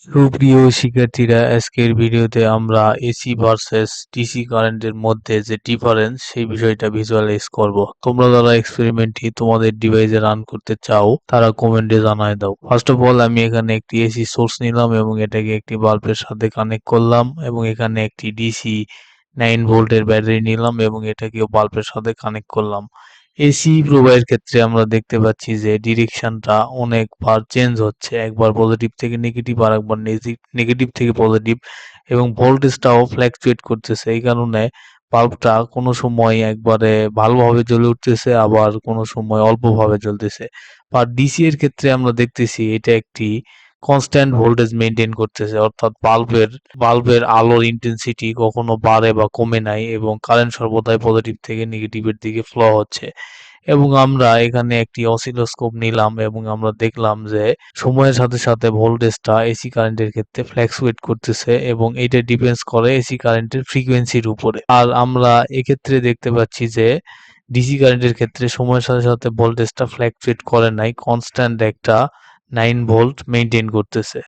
সুপ্রিয় শিক্ষার্থীরা, আজকের ভিডিওতে আমরা এসি ভার্সেস ডিসি কারেন্টের মধ্যে যে ডিফারেন্স সেই বিষয়টা ভিজুয়ালাইজ করব। তোমরা যারা এক্সপেরিমেন্টটি তোমাদের ডিভাইসে রান করতে চাও তারা কমেন্টে জানায় দাও। ফার্স্ট অফ অল আমি এখানে একটি এসি সোর্স নিলাম এবং এটাকে একটি বাল্বের সাথে কানেক্ট করলাম এবং এখানে একটি ডিসি 9 ভোল্টের ব্যাটারি নিলাম এবং এটাকেও বাল্বের সাথে কানেক্ট করলাম। এসি প্রবাহের ক্ষেত্রে আমরা দেখতে পাচ্ছি যে ডিরেকশনটা অনেকবার চেঞ্জ হচ্ছে, একবার পজিটিভ থেকে নেগেটিভ আর একবার নেগেটিভ থেকে পজিটিভ, এবং ভোল্টেজটাও ফ্ল্যাকচুয়েট করতেছে। এই কারণে বাল্বটা কোনো সময় একবারে ভালোভাবে জ্বলে উঠতেছে, আবার কোনো সময় অল্পভাবে জ্বলতেছে। বা ডিসি এর ক্ষেত্রে আমরা দেখতেছি এটা একটি কনস্ট্যান্ট ভোল্টেজ মেনটেন করতেছে, অর্থাৎ বাল্বের আলোর ইন্টেন্সিটি কখনো বাড়ে বা কমে নাই এবং কারেন্ট সর্বদাই পজিটিভ থেকে নেগেটিভের দিকে ফ্লো হচ্ছে। এবং আমরা এখানে একটি অসিলোস্কোপ নিলাম এবং আমরা দেখলাম যে সময়ের সাথে সাথে ভোল্টেজটা এসি কারেন্টের ক্ষেত্রে ফ্ল্যাকচুয়েট করতেছে এবং এটা ডিপেন্ডস করে এসি কারেন্টের ফ্রিকোয়েন্সির উপরে। আর আমরা এক্ষেত্রে দেখতে পাচ্ছি যে ডিসি কারেন্টের ক্ষেত্রে সময়ের সাথে সাথে ভোল্টেজটা ফ্ল্যাকচুয়েট করে নাই, কনস্ট্যান্ট একটা 9 ভোল্ট মেইনটেইন করতেছে।